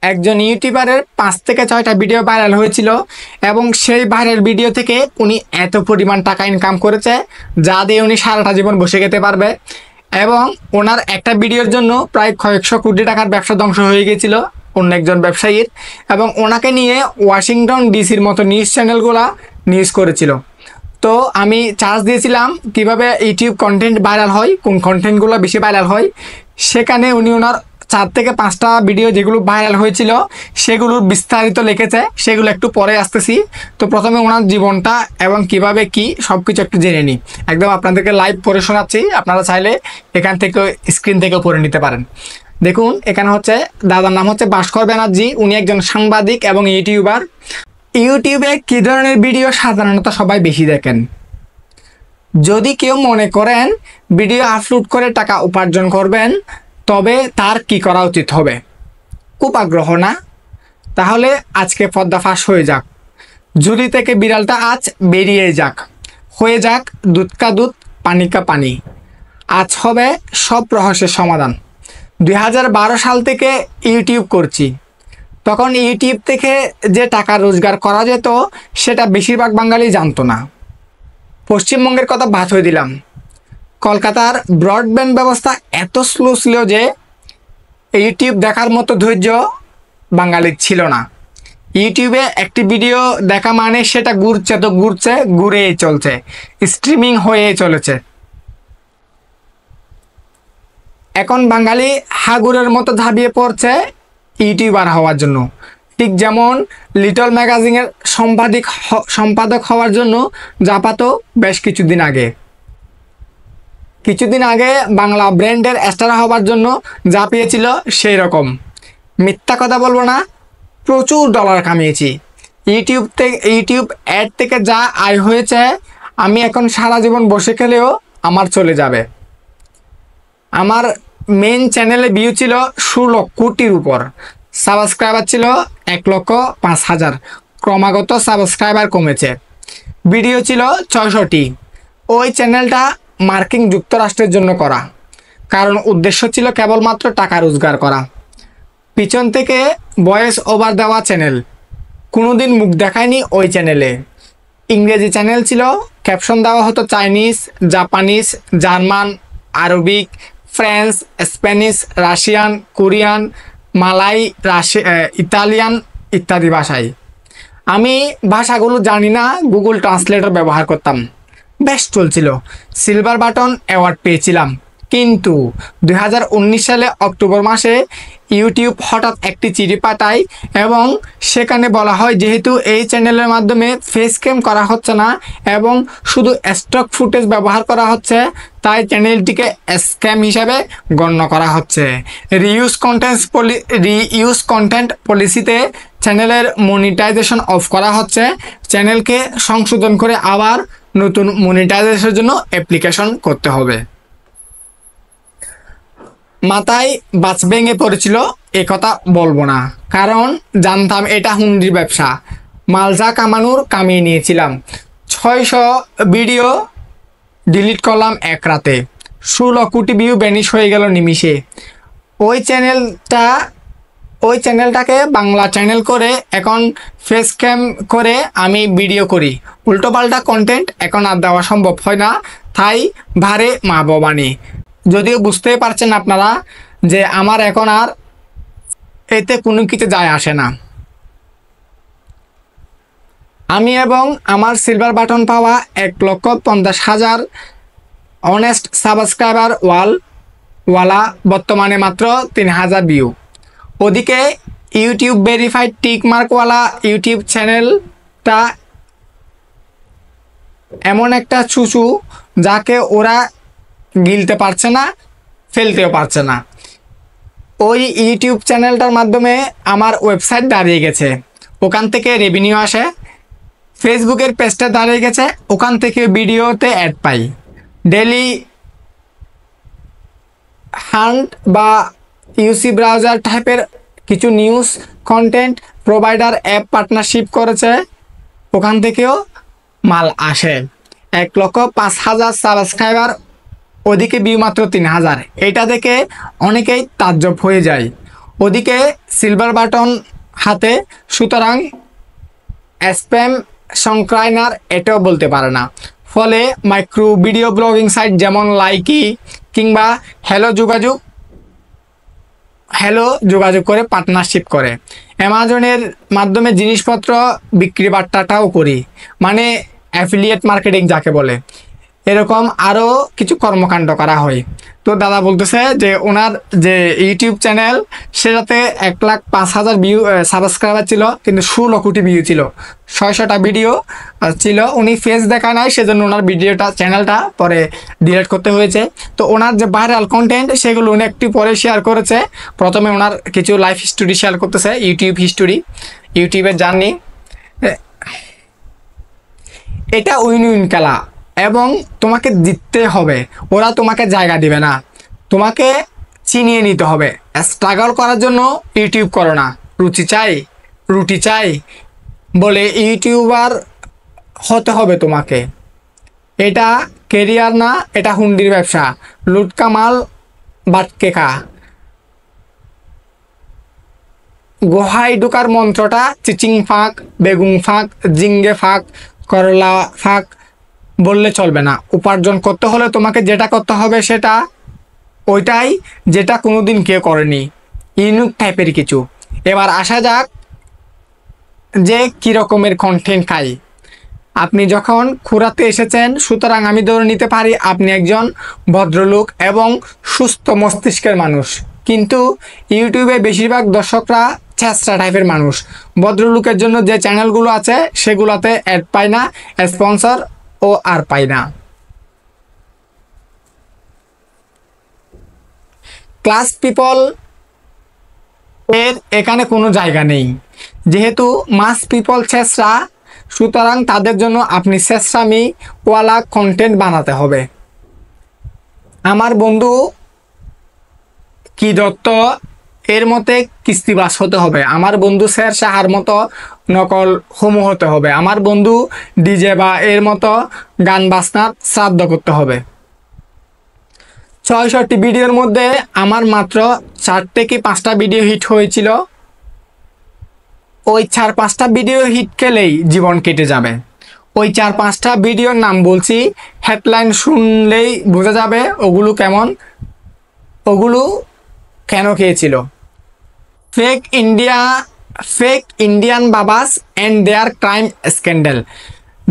একজন ইউটিউবারের 5 থেকে 6টা ভিডিও ভাইরাল হয়েছিল এবং সেই ভাইরাল ভিডিও থেকে উনি এত পরিমাণ টাকা ইনকাম করেছে যা দিয়ে উনি সারাটা জীবন বসে খেতে পারবে। এবং ওনার একটা ভিডিওর জন্য প্রায় কয়েকশো কোটি টাকার ব্যবসা ধ্বংস হয়ে গিয়েছিল অন্য একজন ব্যবসায়ীর, এবং ওনাকে নিয়ে ওয়াশিংটন ডিসির মতো নিউজ চ্যানেলগুলা নিউজ করেছিল। তো আমি চার্জ দিয়েছিলাম কিভাবে ইউটিউব কন্টেন্ট ভাইরাল হয়, কোন কন্টেন্টগুলো বেশি ভাইরাল হয়। সেখানে উনি ওনার 4 থেকে 5টা ভিডিও যেগুলো ভাইরাল হয়েছিল সেগুলোর বিস্তারিত লিখেছে, সেগুলো একটু পরে আসতেছি। তো প্রথমে ওনার জীবনটা এবং কিভাবে কি সব কিছু একটু জেনে নিই। একদম আপনাদেরকে লাইভ পড়ে শোনাচ্ছি, আপনারা চাইলে এখান থেকে স্ক্রিন থেকেও পড়ে নিতে পারেন। দেখুন এখানে হচ্ছে দাদার নাম হচ্ছে ভাস্কর ব্যানার্জি, উনি একজন সাংবাদিক এবং ইউটিউবার। ইউটিউবে কী ধরনের ভিডিও সাধারণত সবাই বেশি দেখেন? যদি কেউ মনে করেন ভিডিও আপলোড করে টাকা উপার্জন করবেন, তবে তার কি করা উচিত হবে? খুব আগ্রহ না? তাহলে আজকে পর্দা ফাঁস হয়ে যাক। ঝুলি থেকে বিড়ালটা আজ বেরিয়ে যাক, হয়ে যাক দুধ কা দুধ পানি কা পানি। আজ হবে সব রহস্যের সমাধান। 2012 সাল থেকে ইউটিউব করছি। তখন ইউটিউব থেকে যে টাকা রোজগার করা যেত সেটা বেশিরভাগ বাঙালি জানতো না। পশ্চিমবঙ্গের কথা বাদ হয়ে দিলাম, কলকাতার ব্রডব্যান্ড ব্যবস্থা এত স্লো ছিল যে ইউটিউব দেখার মতো ধৈর্য বাঙালির ছিল না। ইউটিউবে একটি ভিডিও দেখা মানে সেটা ঘুরছে তো ঘুরছে, ঘুরেই চলছে, স্ট্রিমিং হয়ে চলেছে। এখন বাঙালি হাগুরের মতো ঝাঁপিয়ে পড়ছে ইউটিউবার হওয়ার জন্য। ঠিক যেমন লিটল ম্যাগাজিনের সম্পাদক হওয়ার জন্য জাপাতো বেশ কিছুদিন আগে বাংলা ব্র্যান্ডের স্টার হওয়ার জন্য ঝাঁপিয়েছিল। সেই রকম মিথ্যা কথা বলবো না, প্রচুর ডলার কামিয়েছি ইউটিউব অ্যাড থেকে। যা আয় হয়েছে আমি এখন সারা জীবন বসে খেলেও আমার চলে যাবে। আমার মেন চ্যানেলে ভিউ ছিল 16 কোটির উপর, সাবস্ক্রাইবার ছিল 1,05,000। ক্রমাগত সাবস্ক্রাইবার কমেছে। ভিডিও ছিল 600টি। ওই চ্যানেলটা মার্কিন যুক্তরাষ্ট্রের জন্য করা, কারণ উদ্দেশ্য ছিল কেবলমাত্র টাকা রোজগার করা। পিছন থেকে ভয়েস ওভার দেওয়া চ্যানেল, কোনোদিন মুখ দেখায়নি ওই চ্যানেলে। ইংরেজি চ্যানেল ছিল, ক্যাপশন দেওয়া হতো Chinese, Japanese, German, Arabic, French, Spanish, Russian, Korean, Malay, Italian ইত্যাদি ভাষায়। আমি ভাষাগুলো জানি না, গুগল ট্রান্সলেটর ব্যবহার করতাম। বেশ চলছিল, সিলভার বাটন অ্যাওয়ার্ড পেয়েছিলাম। কিন্তু 2019 সালে অক্টোবর মাসে ইউটিউব হঠাৎ একটি চিঠি পাঠায় এবং সেখানে বলা হয় যেহেতু এই চ্যানেলের মাধ্যমে ফেস ক্যাম করা হচ্ছে না এবং শুধু স্টক ফুটেজ ব্যবহার করা হচ্ছে, তাই চ্যানেলটিকে স্ক্যাম হিসাবে গণ্য করা হচ্ছে। রিইউজ কন্টেন্ট পলিসিতে চ্যানেলের মনিটাইজেশন অফ করা হচ্ছে। চ্যানেলকে সংশোধন করে আবার নতুন মনিটাইজেশনের জন্য অ্যাপ্লিকেশন করতে হবে। মাথায় বাজ ভেঙে পড়েছিল, এ কথা বলবো না, কারণ জানতাম এটা হুন্ডির ব্যবসা। মালজা কামানোর কামিয়ে নিয়েছিলাম। 600 ভিডিও ডিলিট করলাম এক রাতে। 16 কোটি ভিউ ব্যানিশ হয়ে গেল নিমিষে। ওই চ্যানেলটাকে বাংলা চ্যানেল করে এখন ফেস ক্যাম করে আমি ভিডিও করি। উল্টোপাল্টা কন্টেন্ট এখন আর দেওয়া সম্ভব হয় না, তাই ভারে মা ভবানী। যদিও বুঝতেই পারছেন আপনারা যে আমার এখন আর এতে কোনো কিছু যায় আসে না। আমি এবং আমার সিলভার বাটন পাওয়া 1,50,000 অনেস্ট সাবস্ক্রাইবার ওয়ালা বর্তমানে মাত্র 3,000 ভিউ। ওদিকে ইউটিউব ভেরিফাইড টিক মার্কওয়ালা ইউটিউব চ্যানেলটা এমন একটা চুচু যাকে ওরা গিলতে পারছে না, ফেলতেও পারছে না। ওই ইউটিউব চ্যানেলটার মাধ্যমে আমার ওয়েবসাইট দাঁড়িয়ে গেছে, ওখান থেকে রেভিনিউ আসে। ফেসবুকের পেজটা দাঁড়িয়ে গেছে, ওখান থেকে ভিডিওতে অ্যাড পাই। ডেলি হান্ট বা ইউসি ব্রাউজার টাইপের কিছু news content provider app partnership করেছে, ওখান থেকেও মাল আসে। 1,05,000 সাবস্ক্রাইবার, ওদিকে ভিউ মাত্র 3,000। এটা দেখে অনেকেই তাজ্জব হয়ে যায়। ওদিকে সিলভার বাটন হাতে, সুতরাং স্প্যাম সংক্রায়নার এটাও বলতে পারে না। ফলে মাইক্রো ভিডিও ব্লগিং সাইট যেমন লাইকি কিংবা হ্যালো যোগাযোগ করে পার্টনারশিপ করে। অ্যামাজনের মাধ্যমে জিনিসপত্র বিক্রি বাট্টাটাও করি, মানে অ্যাফিলিয়েট মার্কেটিং যাকে বলে, এরকম আরও কিছু কর্মকাণ্ড করা হয়। তো দাদা বলতেছে যে ওনার যে ইউটিউব চ্যানেল সেটাতে 1,05,000 ভিউ সাবস্ক্রাইবার ছিল, কিন্তু 16 কোটি ভিউ ছিল, 600টা ভিডিও ছিল। উনি ফেস দেখা নাই, সেজন্য ওনার চ্যানেলটা পরে ডিলিট করতে হয়েছে। তো ওনার যে ভাইরাল কন্টেন্ট সেগুলো উনি একটু পরে শেয়ার করেছে। প্রথমে ওনার কিছু লাইফ হিস্টোরি শেয়ার করতেছে, ইউটিউবের জার্নি। এটা উইন উইন খেলা এবং তোমাকে জিততে হবে, ওরা তোমাকে জায়গা দিবে না, তোমাকে চিনিয়ে নিতে হবে। স্ট্রাগল করার জন্য ইউটিউব করো না, রুটি চাই বলে ইউটিউবার হতে হবে তোমাকে। এটা কেরিয়ার না, এটা হুন্ডির ব্যবসা। লুটকামাল বাটকে খা। গোহাই ঢুকার মন্ত্রটা চিচিং ফাঁক, বেগুন ফাঁক, জিঙ্গে ফাঁক, করলা ফাঁক বললে চলবে না। উপার্জন করতে হলে তোমাকে যেটা করতে হবে সেটা ওইটাই, যেটা কোনোদিন কেউ করেনি, ইউনিক টাইপের কিছু। এবার আসা যাক যে কী রকমের কন্টেন্ট খাই। আপনি যখন খুঁড়াতে এসেছেন, সুতরাং আমি ধরে নিতে পারি আপনি একজন ভদ্রলোক এবং সুস্থ মস্তিষ্কের মানুষ। কিন্তু ইউটিউবে বেশিরভাগ দর্শকরা ছেঁচড়া টাইপের মানুষ। ভদ্রলোকের জন্য যে চ্যানেলগুলো আছে সেগুলোতে অ্যাড পায় না, স্পন্সর ও আর পায় না। ক্লাস পিপল এর এখানে কোনো জায়গা নেই। যেহেতু মাস পিপল ছেঁচড়া, সুতরাং তাদের জন্য আপনি ছেঁচড়ামি ওয়ালা কন্টেন্ট বানাতে হবে। আমার বন্ধু কি দত্ত এর মতে কিস্তিবাস হতে হবে। আমার বন্ধু শের শাহার মতো নকল হোমো হতে হবে। আমার বন্ধু ডিজে বা এর মতো গান বাজনার শ্রাদ্ধ করতে হবে। ৬০০টি ভিডিওর মধ্যে আমার মাত্র 4টে কি 5টা ভিডিও হিট হয়েছিল। ওই 4-5টা ভিডিও হিট খেলেই জীবন কেটে যাবে। ওই 4-5টা ভিডিওর নাম বলছি, হেডলাইন শুনলেই বোঝা যাবে ওগুলো কেন খেয়েছিল। Fake Indian babas and their crime scandal.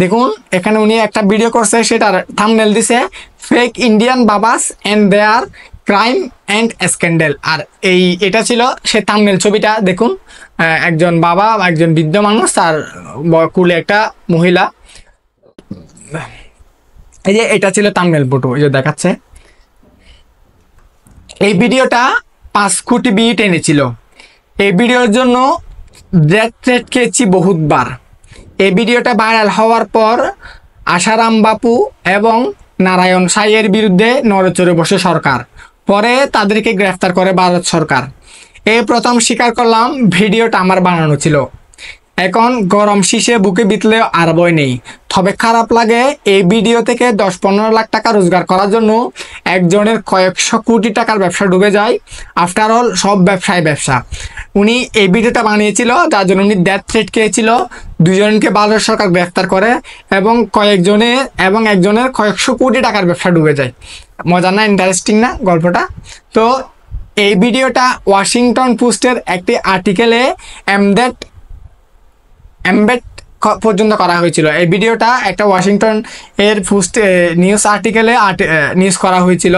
দেখুন এখানে উনি একটা ভিডিও করছে, সেটার থাম্বনেল দিছে fake Indian babas and their crime and scandal. আর এটা ছিল সে থাম্বনেল ছবিটা। দেখুন একজন বাবা, একজন বৃদ্ধ মানুষ, তার কুলে একটা মহিলা। এই যে এটা ছিল থাম্বনেল ফটো, এই যে দেখাচ্ছে। এই ভিডিওটা 5 কোটি ভিউ টেনেছিল। এই ভিডিওর জন্য ডেথ থ্রেট খেয়েছি বহুতবার। এই ভিডিওটা ভাইরাল হওয়ার পর আশারাম বাপু এবং নারায়ণ সাইয়ের বিরুদ্ধে নড়েচড়ে বসে সরকার। পরে তাদেরকে গ্রেফতার করে ভারত সরকার। এই প্রথম স্বীকার করলাম ভিডিওটা আমার বানানো ছিল। এখন গরম শীষে বুকে বিতলেও আর বই নেই। তবে খারাপ লাগে, এই ভিডিও থেকে 10-15 লাখ টাকা রোজগার করার জন্য একজনের কয়েকশো কোটি টাকার ব্যবসা ডুবে যায়। আফটার অল সব ব্যবসায় ব্যবসা। উনি এই ভিডিওটা বানিয়েছিল, যার জন্য উনি ডেথ থ্রেট খেয়েছিল। 2 জনকে ভারত সরকার গ্রেফতার করে এবং একজনের কয়েকশো কোটি টাকার ব্যবসা ডুবে যায়। মজা না? ইন্টারেস্টিং না গল্পটা? তো এই ভিডিওটা ওয়াশিংটন পোস্টের একটি আর্টিকেলে এমবেড পর্যন্ত করা হয়েছিল। এই ভিডিওটা একটা ওয়াশিংটন এর পোস্ট নিউজ আর্টিকেলে নিউজ করা হয়েছিল।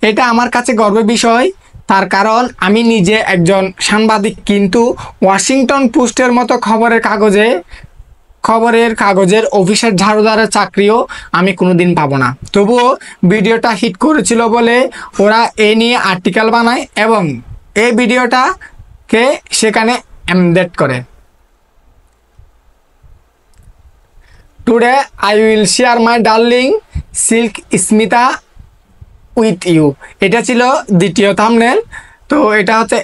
এটা আমার কাছে গর্বের বিষয়, তার কারণ আমি নিজে একজন সাংবাদিক, কিন্তু ওয়াশিংটন পোস্টের মতো খবরের কাগজের অফিসের ঝাড়ুদারের চাকরিও আমি কোনোদিন পাবো না। তবুও ভিডিওটা হিট করেছিল বলে ওরা এ নিয়ে আর্টিকেল বানায় এবং এই ভিডিওটাকে সেখানে এমবেড করে। Today I will share my darling Silk Smitha with you. এটা ছিল দ্বিতীয় থাম্বনেল। তো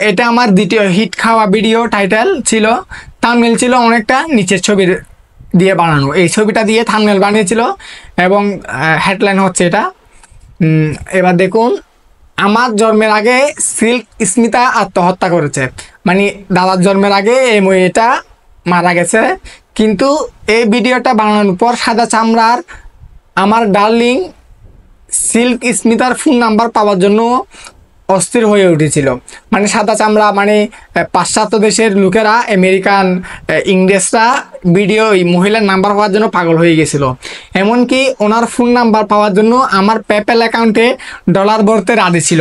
এটা আমার দ্বিতীয় হিট খাওয়া ভিডিও টাইটেল ছিল। থাম্বনেল ছিল অনেকটা নিচের ছবির দিয়ে বানানো। এই ছবিটা দিয়ে থাম্বনেল বানিয়েছিল এবং হেডলাইন হচ্ছে এটা। এবার দেখুন আমার জন্মের আগে সিল্ক স্মিতা আত্মহত্যা করেছে, মানে দাদার জন্মের আগে এই মেয়েটা মারা গেছে। কিন্তু এই ভিডিওটা বানানোর পর সাদা চামড়ার আমার ডার্লিং সিল্ক স্মিতার ফোন নাম্বার পাওয়ার জন্য অস্থির হয়ে উঠেছিল। মানে সাদা চামড়া মানে পাশ্চাত্য দেশের লোকেরা, আমেরিকান, ইংরেজরা ভিডিও এই মহিলার নাম্বার পাওয়ার জন্য পাগল হয়ে গেছিল। এমনকি ওনার ফোন নাম্বার পাওয়ার জন্য আমার পেপ্যাল অ্যাকাউন্টে ডলার ভরতে রাজি ছিল।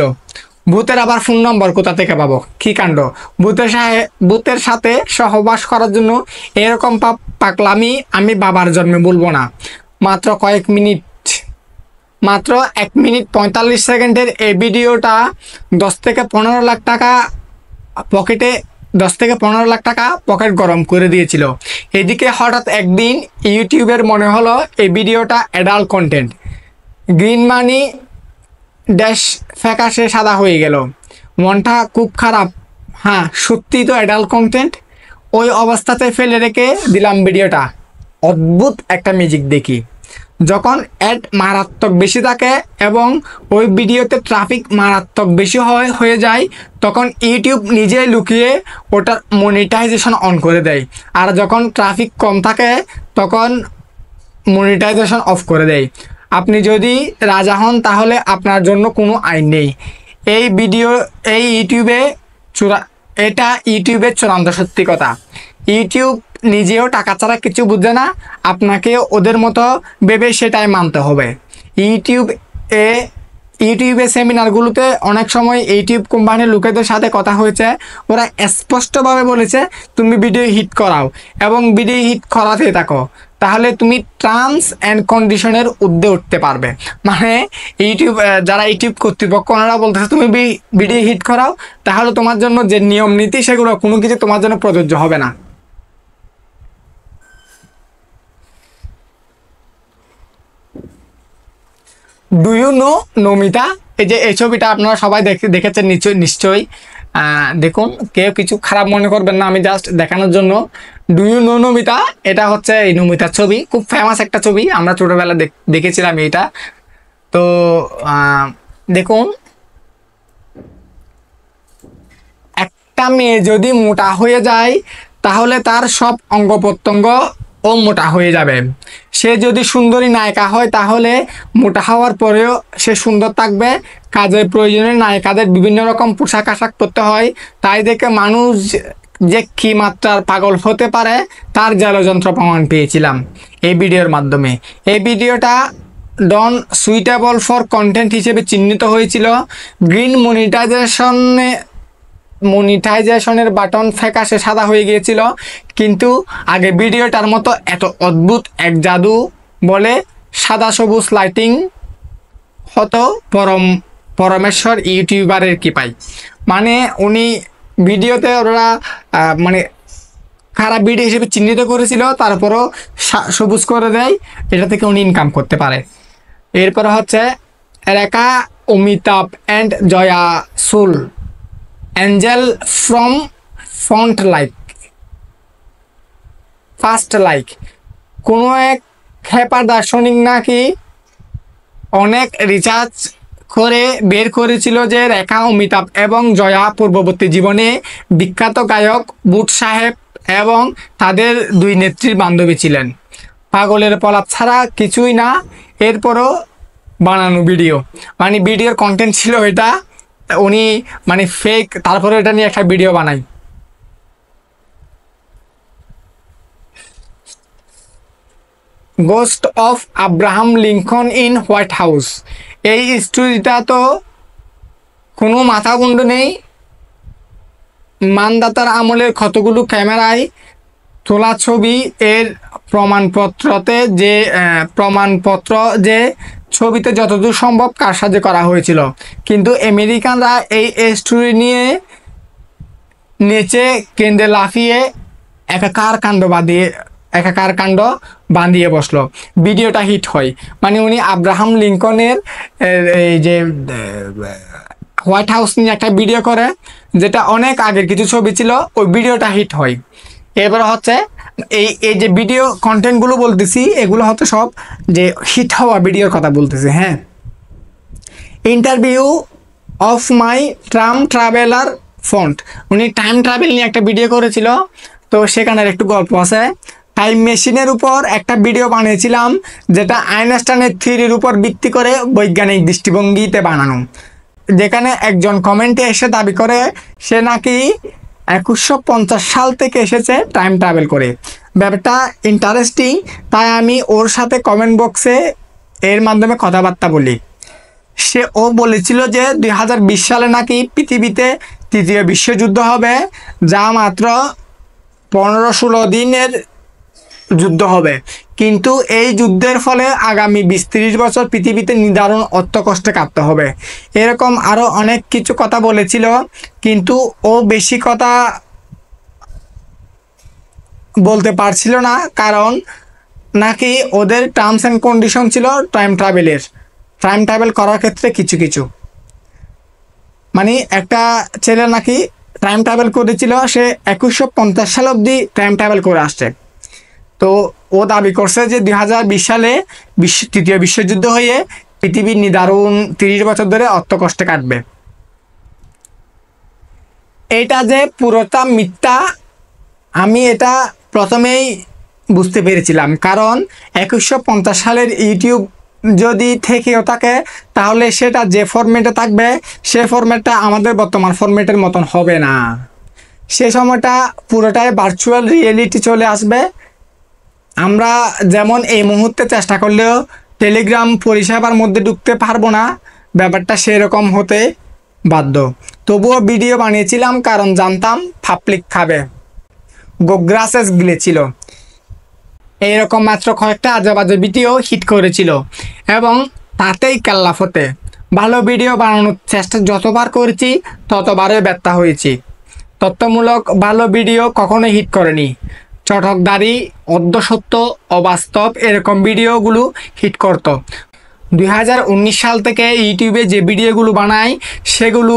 ভূতের আবার ফোন নম্বর কোথা থেকে পাবো? কী কাণ্ড! ভূতের সাথে সহবাস করার জন্য এরকম পাগলামি আমি বাবার জন্মে বলবো না। মাত্র 1 মিনিট 45 সেকেন্ডের এই ভিডিওটা 10 থেকে 15 লাখ টাকা পকেটে 10 থেকে 15 লাখ টাকা পকেট গরম করে দিয়েছিল। এদিকে হঠাৎ একদিন ইউটিউবের মনে হলো এই ভিডিওটা adult content. Green money dash ফ্যাকাশে সাদা হয়ে গেল, মনটা খুব খারাপ। হ্যাঁ, সত্যি তো অ্যাডাল্ট কন্টেন্ট। ওই অবস্থাতে ফেলে রেখে দিলাম ভিডিওটা। অদ্ভুত একটা মিউজিক দেখি, যখন অ্যাড মারাত্মক বেশি থাকে এবং ওই ভিডিওতে ট্রাফিক মারাত্মক বেশি হয়ে যায়, তখন ইউটিউব নিজেই লুকিয়ে ওটার মনিটাইজেশন অন করে দেয়। আর যখন ট্রাফিক কম থাকে তখন মনিটাইজেশন অফ করে দেয়। আপনি যদি রাজা হন তাহলে আপনার জন্য কোনো আইন নেই। এটা ইউটিউবের চূড়ান্ত সত্যি কথা। ইউটিউব নিজেও টাকা ছাড়া কিছু বুঝে না, আপনাকে ওদের মতো ভেবে সেটাই মানতে হবে। ইউটিউবে সেমিনারগুলোতে অনেক সময় ইউটিউব কোম্পানির লোকেদের সাথে কথা হয়েছে, ওরা স্পষ্টভাবে বলেছে তুমি ভিডিও হিট করাও এবং ভিডিও হিট করাতে থাকো, তাহলে তুমি টার্মস অ্যান্ড কন্ডিশনের ঊর্ধ্বে উঠতে পারবে। মানে যারা ইউটিউব কর্তৃপক্ষ ওনারা বলতেছে তুমি ভিডিও হিট করাও, তাহলে তোমার জন্য যে নিয়ম নীতি সেগুলো কোনো কিছু তোমার জন্য প্রযোজ্য হবে না। Do you know Namita? এই ছবিটা আপনারা সবাই দেখেছেন নিশ্চয়ই। দেখুন, কেউ কিছু খারাপ মনে করবেন না, আমি জাস্ট দেখানোর জন্য। Do you know Namita? এটা হচ্ছে এই নমিতার ছবি, খুব ফেমাস একটা ছবি, আমরা ছোটোবেলা দেখেছিলাম এটা। তো দেখুন, একটা মেয়ে যদি মোটা হয়ে যায় তাহলে তার সব অঙ্গ প্রত্যঙ্গ ও মোটা হয়ে যাবে। সে যদি সুন্দরী নায়িকা হয় তাহলে মোটা হওয়ার পরেও সে সুন্দর থাকবে। কাজের প্রয়োজনে নায়িকাদের বিভিন্ন রকম পোশাক আশাক পরতে হয়, তাই দেখে মানুষ যে কী মাত্রার পাগল হতে পারে তার জালযন্ত্র প্রমাণ পেয়েছিলাম এই ভিডিওর মাধ্যমে। এই ভিডিওটা ডন সুইটেবল ফর কন্টেন্ট হিসেবে চিহ্নিত হয়েছিল। গ্রিন মনিটাইজেশনের বাটন ফ্যাকাশে সাদা হয়ে গিয়েছিল, কিন্তু আগে ভিডিওটার মতো এত অদ্ভুত এক জাদু বলে সাদা সবুজ লাইটিং হতো পরমেশ্বর ইউটিউবারের কৃপায়। মানে উনি ভিডিওতে ওরা মানে খারাপ ভিডিও হিসেবে চিহ্নিত করেছিল, তারপরও সবুজ করে দেয়, এটা থেকে উনি ইনকাম করতে পারে। এরপর হচ্ছে রেখা, অমিতাভ অ্যান্ড জয়া সুল, অ্যাঞ্জেল ফ্রম ফার্স্ট লাইক। কোনো এক খেপার দার্শনিক নাকি অনেক রিসার্চ করে বের করেছিল যে রেখা, অমিতাভ এবং জয়া পূর্ববর্তী জীবনে বিখ্যাত গায়ক বুট সাহেব এবং তাদের দুই নেত্রীর বান্ধবী ছিলেন। পাগলের পলাপ ছাড়া কিছুই না। এরপরও বানানো ভিডিও, মানে ভিডিওর কন্টেন্ট ছিল এটা, উনি মানে ফেক, তারপরে এটা নিয়ে একটা ভিডিও বানাই। Ghost of Abraham Lincoln in white house. এই স্টোরিটা তো কোনো মাথা মুন্ড নেই। মানদাতার আমলের কতগুলো ক্যামেরায় তোলা ছবি, এর প্রমাণপত্র যে ছবিতে যতদূর সম্ভব কারসাজি করা হয়েছিল। কিন্তু আমেরিকানরা এই স্টোরি নিয়ে নেচে কেন্দ্রে লাফিয়ে একাকার কাণ্ড বাঁধিয়ে বসলো। ভিডিওটা হিট হয়, মানে উনি আব্রাহাম লিঙ্কনের এই যে হোয়াইট হাউস নিয়ে একটা ভিডিও করে, যেটা অনেক আগের কিছু ছবি ছিল, ওই ভিডিওটা হিট হয়। এরপর হচ্ছে এই যে ভিডিও কন্টেন্টগুলো বলতেছি, এগুলো হচ্ছে সব যে হিট হওয়া ভিডিওর কথা বলতেছি। হ্যাঁ, interview of my time traveller font. উনি টাইম ট্রাভেল নিয়ে একটা ভিডিও করেছিল, তো সেখানের একটু গল্প আছে। টাইম মেশিনের উপর একটা ভিডিও বানিয়েছিলাম, যেটা আইনস্টাইনের থিওরির উপর ভিত্তি করে বৈজ্ঞানিক দৃষ্টিভঙ্গিতে বানানো, যেখানে একজন কমেন্টে এসে দাবি করে সে নাকি 2150 সাল থেকে এসেছে টাইম ট্রাভেল করে। ব্যাপারটা ইন্টারেস্টিং, তাই আমি ওর সাথে কমেন্ট বক্সে এর মাধ্যমে কথাবার্তা বলি। ও বলেছিল যে 2020 সালে নাকি পৃথিবীতে তৃতীয় বিশ্বযুদ্ধ হবে, যা মাত্র 15-16 দিনের যুদ্ধ হবে, কিন্তু এই যুদ্ধের ফলে আগামী 20-30 বছর পৃথিবীতে নিদারুণ অর্থকষ্টে কাটতে হবে। এরকম আরও অনেক কিছু কথা বলেছিল, কিন্তু ও বেশি কথা বলতে পারছিল না, কারণ নাকি ওদের টার্মস অ্যান্ড কন্ডিশন ছিল টাইম ট্রাভেল করার ক্ষেত্রে কিছু কিছু, মানে একটা ছেলে নাকি টাইম ট্রাভেল করেছিল, সে 2150 সাল অবধি টাইম ট্রাভেল করে আসছে। তো ও দাবি করছে যে 2020 সালে তৃতীয় বিশ্বযুদ্ধ হয়ে পৃথিবীর নিদারুণ 30 বছর ধরে অর্থকষ্টে কাটবে। এটা যে পুরোটা মিথ্যা আমি এটা প্রথমেই বুঝতে পেরেছিলাম, কারণ 2150 সালের ইউটিউব যদি থেকেও থাকে তাহলে সেটা যে ফরম্যাটে থাকবে সে ফরম্যাটটা আমাদের বর্তমান ফরম্যাটের মতন হবে না। সে সময়টা পুরোটাই ভার্চুয়াল রিয়েলিটি চলে আসবে। আমরা যেমন এই মুহূর্তে চেষ্টা করলেও টেলিগ্রাম পরিষেবার মধ্যে ঢুকতে পারবো না, ব্যাপারটা সেরকম হতে বাধ্য। তবুও ভিডিও বানিয়েছিলাম, কারণ জানতাম পাবলিক খাবে। গোগ্রাসেস গিলেছিল, এইরকম মাত্র কয়েকটা আজেবাজে ভিডিও হিট করেছিল, এবং তাতেই কেল্লাফতে ভালো ভিডিও বানানোর চেষ্টা যতবার করেছি ততবারই ব্যর্থ হয়েছি। তথ্যমূলক ভালো ভিডিও কখনোই হিট করেনি। চটকদারি, অর্ধসত্য, অবাস্তব এরকম ভিডিওগুলো হিট করত। 2019 সাল থেকে ইউটিউবে যে ভিডিওগুলো বানায় সেগুলো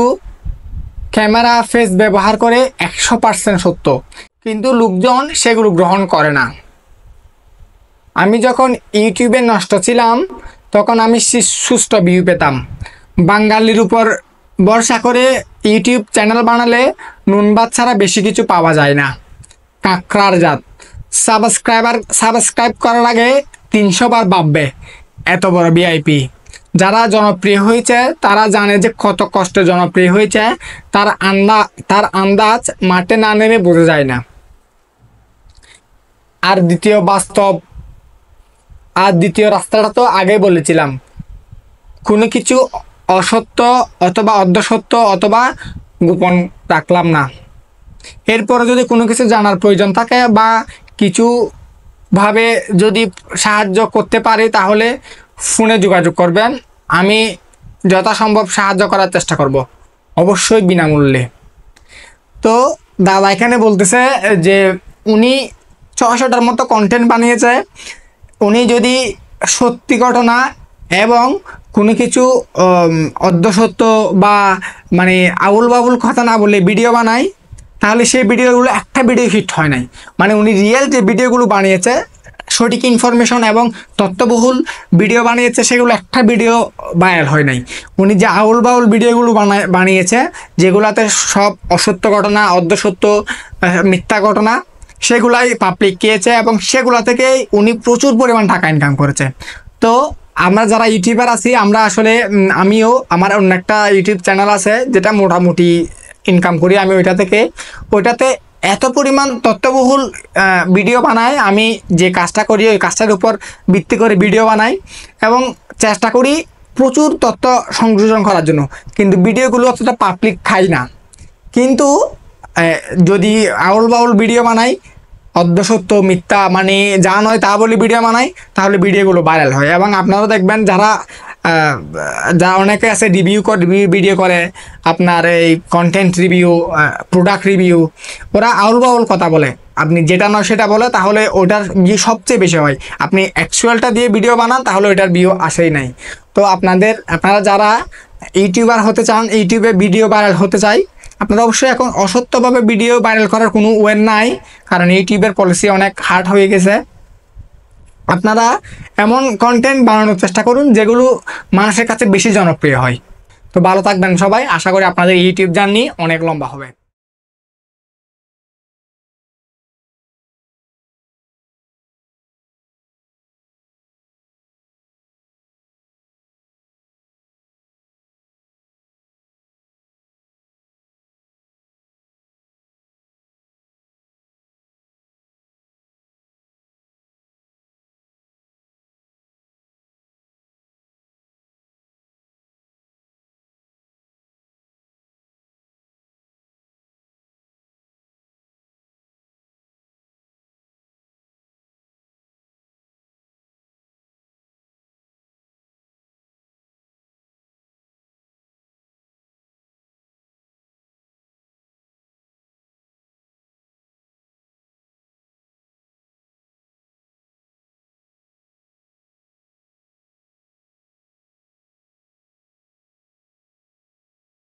ক্যামেরা ফেস ব্যবহার করে 100% সত্য, কিন্তু লোকজন সেগুলো গ্রহণ করে না। আমি যখন ইউটিউবে নষ্ট ছিলাম তখন আমি সুষ্ঠু ভিউ পেতাম। বাঙালির উপর ভরসা করে ইউটিউব চ্যানেল বানালে নুন ভাত ছাড়া বেশি কিছু পাওয়া যায় না। কাঁকড়ার জাত সাবস্ক্রাইব করার আগে 300 বার ভাববে, এত বড় ভিআইপি। যারা জনপ্রিয় হয়েছে তারা জানে যে কত কষ্টে জনপ্রিয় হয়েছে, তার আন্দাজ মাঠে না নেমে বোঝা যায় না। আর দ্বিতীয় রাস্তাটা তো আগেই বলেছিলাম, কোনো কিছু অসত্য অথবা অর্ধসত্য অথবা গোপন রাখলাম না। এরপরে যদি কোনো কিছু জানার প্রয়োজন থাকে বা কিছুভাবে যদি সাহায্য করতে পারি তাহলে ফোনে যোগাযোগ করবেন, আমি যথাসম্ভব সাহায্য করার চেষ্টা করব, অবশ্যই বিনামূল্যে। তো দাদা এখানে বলতেছে যে উনি 600টার মতো কন্টেন্ট বানিয়েছে। উনি যদি সত্যি ঘটনা এবং কোনো কিছু অর্ধসত্য বা মানে আউল বাবুল কথা না বলে ভিডিও বানায়, তাহলে সেই ভিডিওগুলো একটা ভিডিও হিট হয় নাই। মানে উনি রিয়েল যে ভিডিওগুলো বানিয়েছে, সঠিক ইনফরমেশন এবং তথ্যবহুল ভিডিও বানিয়েছে, সেগুলো একটা ভিডিও ভাইরাল হয় নাই। উনি যে আউল বাউল ভিডিওগুলো বানিয়েছে, যেগুলাতে সব অসত্য ঘটনা, অর্ধসত্য, মিথ্যা ঘটনা, সেগুলাই পাবলিক পেয়েছে এবং সেগুলা থেকে উনি প্রচুর পরিমাণ টাকা ইনকাম করেছে। তো আমরা যারা ইউটিউবার আছি, আমরা আসলে আমিও আমার অন্য একটা ইউটিউব চ্যানেল আছে যেটা মোটামুটি ইনকাম করি আমি ওইটাতে এত পরিমাণ তথ্যবহুল ভিডিও বানায়। আমি যে কাজটা করি ওই কাজটার উপর ভিত্তি করে ভিডিও বানাই এবং চেষ্টা করি প্রচুর তথ্য সংযোজন করার জন্য, কিন্তু ভিডিওগুলো অতটা পাবলিক খাই না। কিন্তু যদি আউল বাউল ভিডিও বানাই, অর্ধসত্য মিথ্যা মানে যা নয় তা বলে ভিডিও বানাই, তাহলে ভিডিওগুলো ভাইরাল হয়। এবং আপনারা দেখবেন যা অনেকে আছে ভিডিও করে, আপনার এই কন্টেন্ট রিভিউ, প্রোডাক্ট রিভিউ, ওরা আউল বাউল কথা বলে, আপনি যেটা নয় সেটা বলে, তাহলে ওটার ভিউ সবচেয়ে বেশি হয়। আপনি অ্যাকচুয়ালটা দিয়ে ভিডিও বানান তাহলে ওইটার ভিউ আসেই নাই। তো আপনারা যারা ইউটিউবার হতে চান, ইউটিউবে ভিডিও ভাইরাল হতে চাই, আপনারা অবশ্যই এখন অসত্যভাবে ভিডিও ভাইরাল করার কোনো ওয়ে নাই, কারণ ইউটিউবের পলিসি অনেক হার্ড হয়ে গেছে। আপনারা এমন কন্টেন্ট বানানোর চেষ্টা করুন যেগুলো মানুষের কাছে বেশি জনপ্রিয় হয়। তো ভালো থাকবেন সবাই, আশা করি আপনাদের ইউটিউব জার্নি অনেক লম্বা হবে।